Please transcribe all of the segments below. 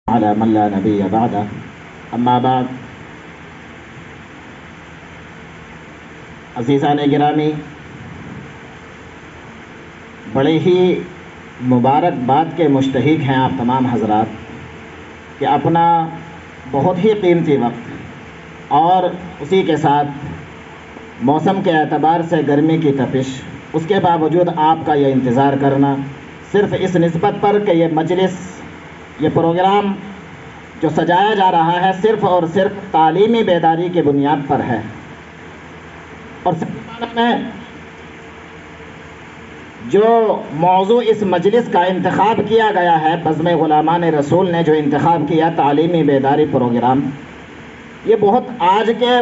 على من لا نبي بعده اما بعد عزیزان گرامی، بڑے ہی مبارکباد کے مستحق ہیں آپ تمام حضرات کہ اپنا بہت ہی قیمتی وقت اور اسی کے ساتھ موسم کے اعتبار سے گرمی کی تپش، اس کے باوجود آپ کا یہ انتظار کرنا صرف اس نسبت پر کہ یہ مجلس، یہ پروگرام جو سجایا جا رہا ہے صرف اور صرف تعلیمی بیداری کی بنیاد پر ہے۔ اور میں جو موضوع اس مجلس کا انتخاب کیا گیا ہے، بزم غلامان رسول نے جو انتخاب کیا تعلیمی بیداری پروگرام، یہ بہت آج کے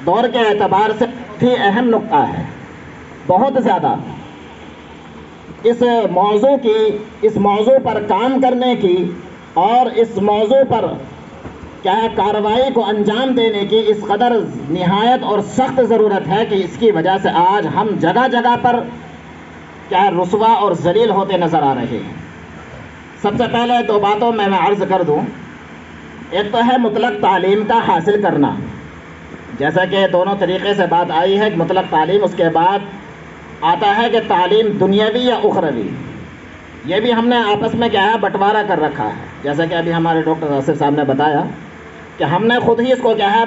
دور کے اعتبار سے بہت ہی اہم نقطہ ہے، بہت زیادہ۔ اس موضوع پر کام کرنے کی اور اس موضوع پر کیا ہے کارروائی کو انجام دینے کی اس قدر نہایت اور سخت ضرورت ہے کہ اس کی وجہ سے آج ہم جگہ جگہ پر کیا ہے رسوا اور ذلیل ہوتے نظر آ رہے ہیں۔ سب سے پہلے دو باتوں میں عرض کر دوں۔ ایک تو ہے مطلق تعلیم کا حاصل کرنا، جیسا کہ دونوں طریقے سے بات آئی ہے کہ مطلق تعلیم، اس کے بعد آتا ہے کہ تعلیم دنیاوی یا اخروی۔ یہ بھی ہم نے آپس میں کیا ہے بٹوارہ کر رکھا ہے، جیسا کہ ابھی ہمارے ڈاکٹر آصف صاحب نے بتایا کہ ہم نے خود ہی اس کو کیا ہے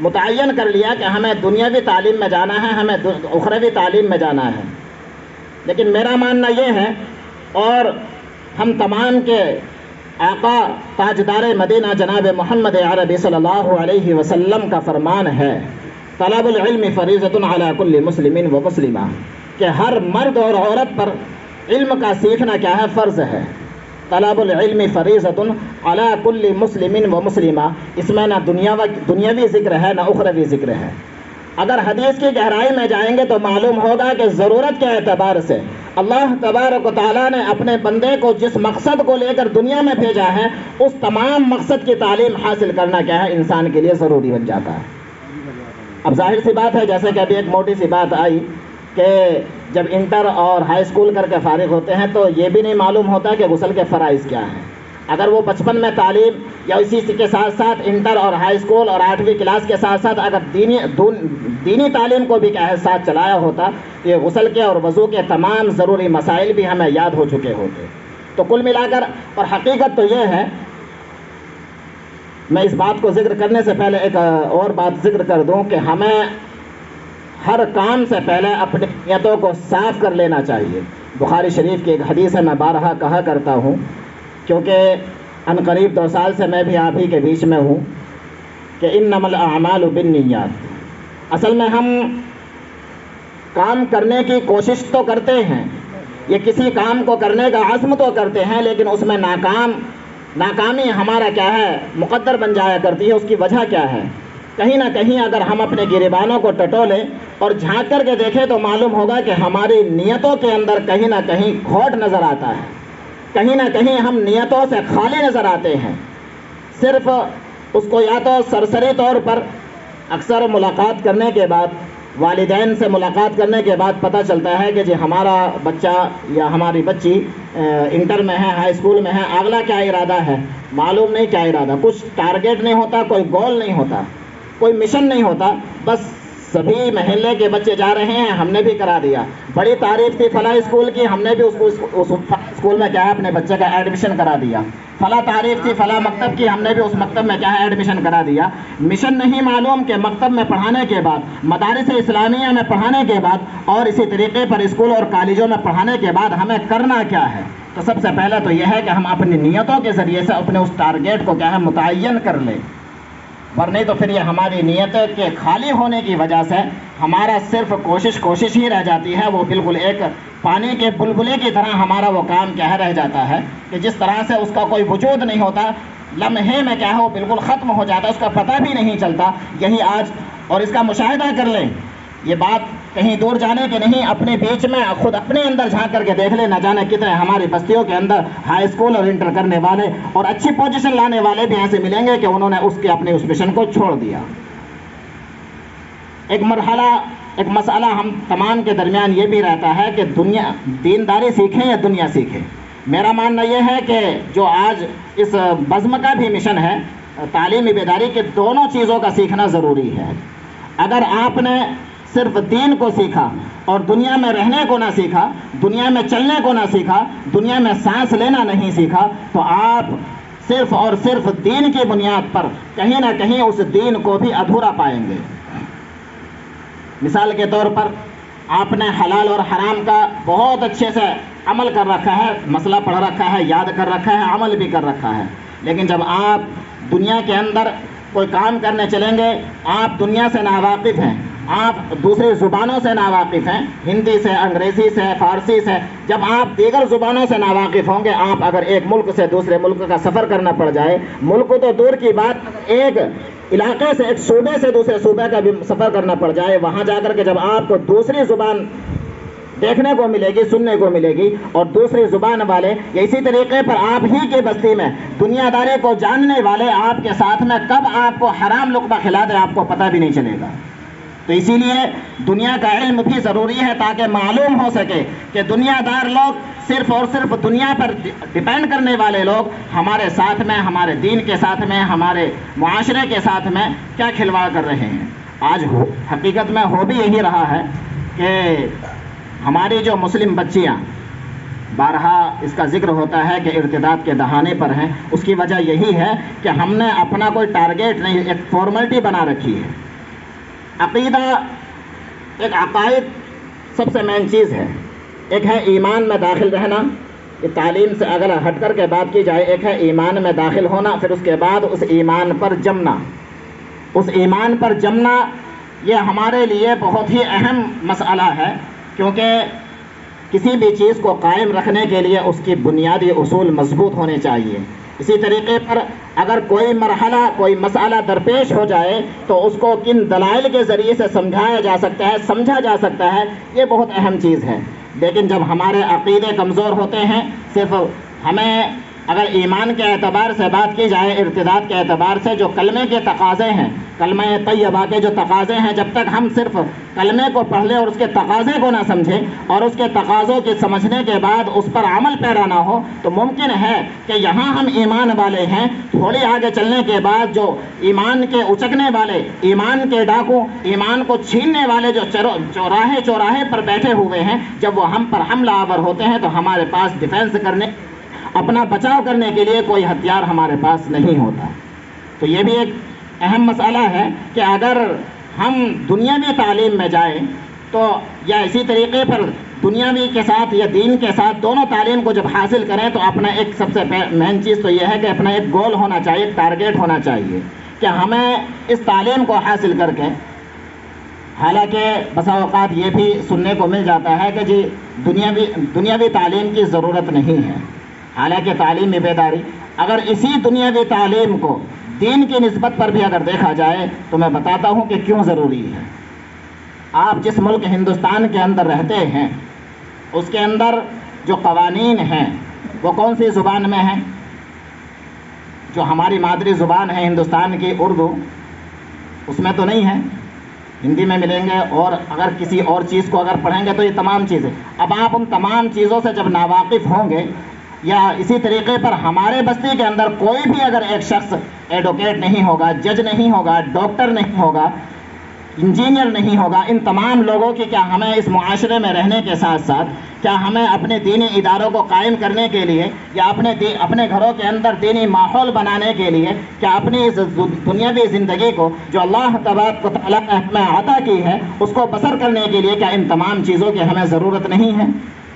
متعین کر لیا کہ ہمیں دنیاوی تعلیم میں جانا ہے، ہمیں اخروی تعلیم میں جانا ہے۔ لیکن میرا ماننا یہ ہے، اور ہم تمام کے آقا تاجدار مدینہ جناب محمد عربی صلی اللہ علیہ وسلم کا فرمان ہے، طلب العلم فریضۃ علی کل مسلم و مسلمہ، کہ ہر مرد اور عورت پر علم کا سیکھنا کیا ہے فرض ہے۔ طلب العلم فریضۃ علی کل مسلم و مسلمہ، اس میں نہ دنیاوی ذکر ہے نہ اخروی ذکر ہے۔ اگر حدیث کی گہرائی میں جائیں گے تو معلوم ہوگا کہ ضرورت کے اعتبار سے اللہ تبارک و تعالیٰ نے اپنے بندے کو جس مقصد کو لے کر دنیا میں بھیجا ہے، اس تمام مقصد کی تعلیم حاصل کرنا کیا ہے انسان کے لیے ضروری بن جاتا ہے۔ اب ظاہر سی بات ہے، جیسے کہ ابھی ایک موٹی سی بات آئی کہ جب انٹر اور ہائی اسکول کر کے فارغ ہوتے ہیں تو یہ بھی نہیں معلوم ہوتا کہ غسل کے فرائض کیا ہیں۔ اگر وہ بچپن میں تعلیم یا اسی کے ساتھ ساتھ انٹر اور ہائی اسکول اور 8ویں کلاس کے ساتھ ساتھ اگر دینی تعلیم کو بھی کیا ہے ساتھ چلایا ہوتا، یہ غسل کے اور وضو کے تمام ضروری مسائل بھی ہمیں یاد ہو چکے ہوتے۔ تو کل ملا کر اور حقیقت تو یہ ہے، میں اس بات کو ذکر کرنے سے پہلے ایک اور بات ذکر کر دوں کہ ہمیں ہر کام سے پہلے اپنی نیتوں کو صاف کر لینا چاہیے۔ بخاری شریف کی ایک حدیث ہے، میں بارہا کہا کرتا ہوں، کیونکہ عنقریب 2 سال سے میں بھی آپ ہی کے بیچ میں ہوں، کہ انما الاعمال بالنیات۔ اصل میں ہم کام کرنے کی کوشش تو کرتے ہیں، یہ کسی کام کو کرنے کا عزم تو کرتے ہیں، لیکن اس میں ناکامی ہمارا کیا ہے مقدر بن جایا کرتی ہے۔ اس کی وجہ کیا ہے؟ کہیں نہ کہیں اگر ہم اپنے گریبانوں کو ٹٹولیں اور جھانک کر کے دیکھیں تو معلوم ہوگا کہ ہماری نیتوں کے اندر کہیں نہ کہیں کھوٹ نظر آتا ہے، کہیں نہ کہیں ہم نیتوں سے خالی نظر آتے ہیں۔ صرف اس کو یا تو سرسری طور پر اکثر ملاقات کرنے کے بعد، والدین سے ملاقات کرنے کے بعد پتہ چلتا ہے کہ جی ہمارا بچہ یا ہماری بچی انٹر میں ہے، ہائی اسکول میں ہے، اگلا کیا ارادہ ہے معلوم نہیں، کیا ارادہ، کچھ ٹارگیٹ نہیں ہوتا، کوئی گول نہیں ہوتا، کوئی مشن نہیں ہوتا، بس سبھی محلے کے بچے جا رہے ہیں، ہم نے بھی کرا دیا۔ بڑی تعریف تھی فلاں اسکول کی، ہم نے بھی اس اسکول میں کیا ہے اپنے بچے کا ایڈمیشن کرا دیا۔ فلاں تعریف تھی فلاں مکتب کی، ہم نے بھی اس مکتب میں کیا ہے ایڈمیشن کرا دیا۔ مشن نہیں معلوم کہ مکتب میں پڑھانے کے بعد، مدارس اسلامیہ میں پڑھانے کے بعد اور اسی طریقے پر اسکول اور کالجوں میں پڑھانے کے بعد ہمیں کرنا کیا ہے۔ تو سب سے پہلے تو یہ ہے کہ ہم اپنی نیتوں کے ذریعے سے اپنے اس ٹارگیٹ کو کیا ہے متعین کر لیں، ورنہ تو پھر یہ ہماری نیتوں کے خالی ہونے کی وجہ سے ہمارا صرف کوشش ہی رہ جاتی ہے۔ وہ بالکل ایک پانی کے بلبلے کی طرح ہمارا وہ کام کیا ہے رہ جاتا ہے کہ جس طرح سے اس کا کوئی وجود نہیں ہوتا، لمحے میں کیا ہے وہ بالکل ختم ہو جاتا ہے، اس کا پتہ بھی نہیں چلتا۔ یہی آج، اور اس کا مشاہدہ کر لیں، یہ بات کہیں دور جانے کے نہیں، اپنے بیچ میں خود اپنے اندر جھانک کر کے دیکھ لیں، نہ جانے کتنے ہماری بستیوں کے اندر ہائی اسکول اور انٹر کرنے والے اور اچھی پوزیشن لانے والے بھی ایسے ملیں گے کہ انہوں نے اپنے اس مشن کو چھوڑ دیا۔ ایک مسئلہ ہم تمام کے درمیان یہ بھی رہتا ہے کہ دینداری سیکھیں یا دنیا سیکھیں۔ میرا ماننا یہ ہے کہ جو آج اس بزم کا بھی مشن ہے تعلیمی بیداری کے دونوں چیزوں کا سیکھنا ضروری ہے. اگر آپ نے صرف دین کو سیکھا اور دنیا میں رہنے کو نہ سیکھا, دنیا میں چلنے کو نہ سیکھا, دنیا میں سانس لینا نہیں سیکھا, تو آپ صرف اور صرف دین کی بنیاد پر کہیں نہ کہیں اس دین کو بھی ادھورا پائیں گے. مثال کے طور پر آپ نے حلال اور حرام کا بہت اچھے سے عمل کر رکھا ہے, مسئلہ پڑھ رکھا ہے, یاد کر رکھا ہے, عمل بھی کر رکھا ہے, لیکن جب آپ دنیا کے اندر کوئی کام کرنے چلیں گے, آپ دنیا سے ناواقف ہیں, آپ دوسری زبانوں سے ناواقف ہیں, ہندی سے, انگریزی سے, فارسی سے, جب آپ دیگر زبانوں سے ناواقف ہوں گے, آپ اگر ایک ملک سے دوسرے ملک کا سفر کرنا پڑ جائے, ملک تو دور کی بات, ایک علاقے سے, ایک صوبے سے دوسرے صوبے کا بھی سفر کرنا پڑ جائے, وہاں جا کر کے جب آپ کو دوسری زبان دیکھنے کو ملے گی, سننے کو ملے گی, اور دوسری زبان والے اسی طریقے پر آپ ہی کی بستی میں دنیا داری کو جاننے والے آپ کے ساتھ میں کب آپ کو حرام لقمہ کھلا دے آپ کو پتہ بھی نہیں چلے گا. تو اسی لیے دنیا کا علم بھی ضروری ہے تاکہ معلوم ہو سکے کہ دنیا دار لوگ, صرف اور صرف دنیا پر ڈپینڈ کرنے والے لوگ ہمارے ساتھ میں, ہمارے دین کے ساتھ میں, ہمارے معاشرے کے ساتھ میں کیا کھلواڑ کر رہے ہیں. آج حقیقت میں ہو بھی یہی رہا ہے کہ ہماری جو مسلم بچیاں, بارہا اس کا ذکر ہوتا ہے کہ ارتداد کے دہانے پر ہیں, اس کی وجہ یہی ہے کہ ہم نے اپنا کوئی ٹارگیٹ نہیں, ایک فارملٹی بنا رکھی ہے. عقیدہ, ایک عقائد سب سے مین چیز ہے. ایک ہے ایمان میں داخل رہنا, یہ تعلیم سے اگر ہٹ کر کے بات کی جائے, ایک ہے ایمان میں داخل ہونا, پھر اس کے بعد اس ایمان پر جمنا. اس ایمان پر جمنا یہ ہمارے لیے بہت ہی اہم مسئلہ ہے, کیونکہ کسی بھی چیز کو قائم رکھنے کے لیے اس کی بنیادی اصول مضبوط ہونے چاہیے. اسی طریقے پر اگر کوئی مرحلہ, کوئی مسئلہ درپیش ہو جائے تو اس کو کن دلائل کے ذریعے سے سمجھایا جا سکتا ہے, سمجھا جا سکتا ہے, یہ بہت اہم چیز ہے. لیکن جب ہمارے عقیدے کمزور ہوتے ہیں, صرف ہمیں اگر ایمان کے اعتبار سے بات کی جائے, ارتداد کے اعتبار سے جو کلمے کے تقاضے ہیں, کلمہ طیبہ کے جو تقاضے ہیں, جب تک ہم صرف کلمے کو پڑھ لیں اور اس کے تقاضے کو نہ سمجھیں اور اس کے تقاضوں کے سمجھنے کے بعد اس پر عمل پیرا نہ ہو, تو ممکن ہے کہ یہاں ہم ایمان والے ہیں, تھوڑی آگے چلنے کے بعد جو ایمان کے اچکنے والے, ایمان کے ڈاکو, ایمان کو چھیننے والے جو چوراہے چوراہے پر بیٹھے ہوئے ہیں, جب وہ ہم پر حملہ آور ہوتے ہیں تو ہمارے پاس ڈیفینس کرنے, اپنا بچاؤ کرنے کے لیے کوئی ہتھیار ہمارے پاس نہیں ہوتا. تو یہ بھی ایک اہم مسئلہ ہے کہ اگر ہم دنیاوی تعلیم میں جائیں تو, یا اسی طریقے پر دنیاوی کے ساتھ یا دین کے ساتھ دونوں تعلیم کو جب حاصل کریں, تو اپنا ایک سب سے مین چیز تو یہ ہے کہ اپنا ایک گول ہونا چاہیے, ایک ٹارگیٹ ہونا چاہیے کہ ہمیں اس تعلیم کو حاصل کر کے, حالانکہ بسا اوقات یہ بھی سننے کو مل جاتا ہے کہ جی دنیاوی تعلیم کی ضرورت نہیں ہے. حالانکہ تعلیمی بیداری اگر اسی دنیاوی تعلیم کو دین کی نسبت پر بھی اگر دیکھا جائے تو میں بتاتا ہوں کہ کیوں ضروری ہے. آپ جس ملک ہندوستان کے اندر رہتے ہیں, اس کے اندر جو قوانین ہیں وہ کون سی زبان میں ہیں؟ جو ہماری مادری زبان ہے ہندوستان کی اردو, اس میں تو نہیں ہے, ہندی میں ملیں گے, اور اگر کسی اور چیز کو اگر پڑھیں گے تو یہ تمام چیزیں. اب آپ ان تمام چیزوں سے جب ناواقف ہوں گے, یا اسی طریقے پر ہمارے بستی کے اندر کوئی بھی اگر ایک شخص ایڈوکیٹ نہیں ہوگا, جج نہیں ہوگا, ڈاکٹر نہیں ہوگا, انجینئر نہیں ہوگا, ان تمام لوگوں کی کیا ہمیں اس معاشرے میں رہنے کے ساتھ ساتھ کیا ہمیں اپنے دینی اداروں کو قائم کرنے کے لیے, یا اپنے گھروں کے اندر دینی ماحول بنانے کے لیے, کیا اپنی اس دنیاوی زندگی کو جو اللہ تبارک و تعالیٰ نے ہمیں عطا کی ہے اس کو بسر کرنے کے لیے کیا ان تمام چیزوں کی ہمیں ضرورت نہیں ہے؟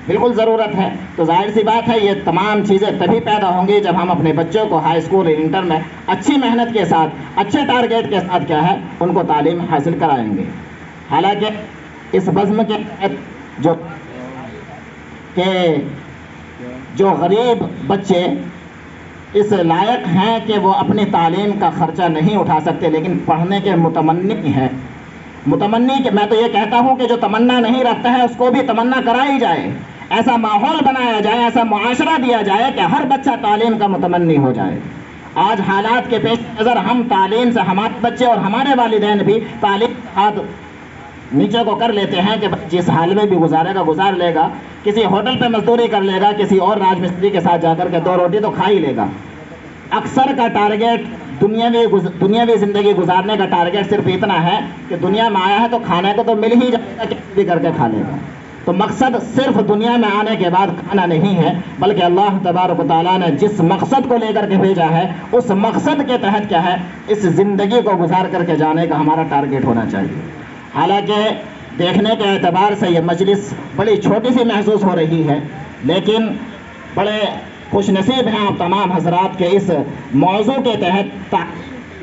بالکل ضرورت ہے. تو ظاہر سی بات ہے یہ تمام چیزیں تبھی پیدا ہوں گی جب ہم اپنے بچوں کو ہائی اسکول, انٹر میں اچھی محنت کے ساتھ, اچھے ٹارگیٹ کے ساتھ کیا ہے ان کو تعلیم حاصل کرائیں گے. حالانکہ اس بزم کے تحت جو غریب بچے اس لائق ہیں کہ وہ اپنی تعلیم کا خرچہ نہیں اٹھا سکتے لیکن پڑھنے کے متمنی ہیں, متمنی کہ میں تو یہ کہتا ہوں کہ جو تمنا نہیں رکھتا ہے اس کو بھی تمنا کرائی جائے, ایسا ماحول بنایا جائے, ایسا معاشرہ دیا جائے کہ ہر بچہ تعلیم کا متمنی ہو جائے. آج حالات کے پیش نظر ہم تعلیم سے, ہمارے بچے اور ہمارے والدین بھی تعلیم ہاتھ نیچے کو کر لیتے ہیں کہ جس حال میں بھی گزارے گا گزار لے گا، کسی ہوٹل پہ مزدوری کر لے گا، کسی اور راج مستری کے ساتھ جا کر کے 2 روٹی تو کھا ہی لے گا۔ اکثر کا ٹارگیٹ دنیاوی زندگی گزارنے کا ٹارگیٹ صرف اتنا ہے کہ دنیا میں آیا ہے تو کھانے کو تو مل ہی جائے گا، کسی بھی کر کے کھا لے گا۔ تو مقصد صرف دنیا میں آنے کے بعد کھانا نہیں ہے، بلکہ اللہ تبارک و تعالیٰ نے جس مقصد کو لے کر کے بھیجا ہے اس مقصد کے تحت کیا ہے، اس زندگی کو گزار کر کے جانے کا ہمارا ٹارگیٹ ہونا چاہیے۔ حالانکہ دیکھنے کے اعتبار سے یہ مجلس بڑی چھوٹی سی محسوس ہو رہی ہے، لیکن بڑے خوش نصیب ہیں آپ تمام حضرات کے اس موضوع کے تحت،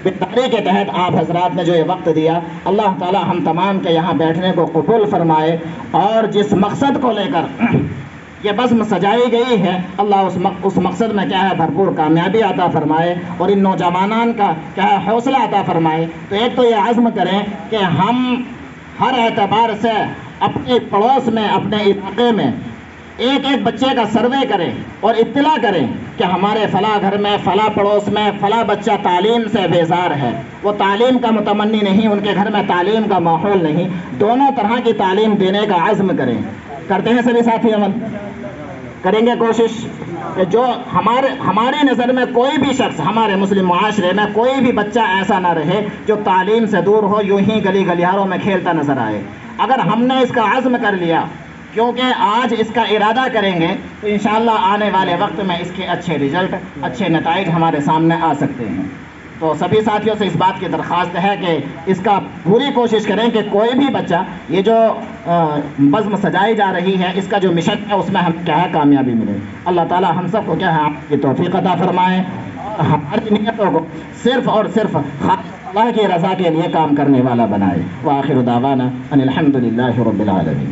بیداری کے تحت آپ حضرات نے جو یہ وقت دیا۔ اللہ تعالی ہم تمام کے یہاں بیٹھنے کو قبول فرمائے، اور جس مقصد کو لے کر یہ بزم سجائی گئی ہے، اللہ اس مقصد میں کیا ہے بھرپور کامیابی عطا فرمائے، اور ان نوجوانان کا کیا ہے حوصلہ عطا فرمائے۔ تو ایک تو یہ عزم کریں کہ ہم ہر اعتبار سے اپنے پڑوس میں، اپنے علاقے میں ایک بچے کا سروے کریں اور اطلاع کریں کہ ہمارے فلاں گھر میں، فلاں پڑوس میں فلاں بچہ تعلیم سے بیزار ہے، وہ تعلیم کا متمنی نہیں، ان کے گھر میں تعلیم کا ماحول نہیں، دونوں طرح کی تعلیم دینے کا عزم کریں۔ کرتے ہیں سبھی ساتھی عمل؟ کریں گے کوشش کہ جو ہماری نظر میں کوئی بھی شخص، ہمارے مسلم معاشرے میں کوئی بھی بچہ ایسا نہ رہے جو تعلیم سے دور ہو، یوں ہی گلی گلیاروں میں کھیلتا نظر آئے۔ اگر ہم نے اس کا عزم کر لیا، کیونکہ آج اس کا ارادہ کریں گے، تو انشاءاللہ آنے والے وقت میں اس کے اچھے رزلٹ، اچھے نتائج ہمارے سامنے آ سکتے ہیں۔ تو سبھی ساتھیوں سے اس بات کی درخواست ہے کہ اس کا پوری کوشش کریں کہ کوئی بھی بچہ، یہ جو بزم سجائی جا رہی ہے، اس کا جو مشن ہے اس میں ہم کیا ہے کامیابی ملے۔ اللہ تعالی ہم سب کو کیا ہے آپ کی توفیق عطا فرمائے، اور ہماری نیتوں کو صرف اور صرف اللہ کی رضا کے لیے کام کرنے والا بنائے۔ وآخر دعوانا ان الحمد للہ رب العالمین۔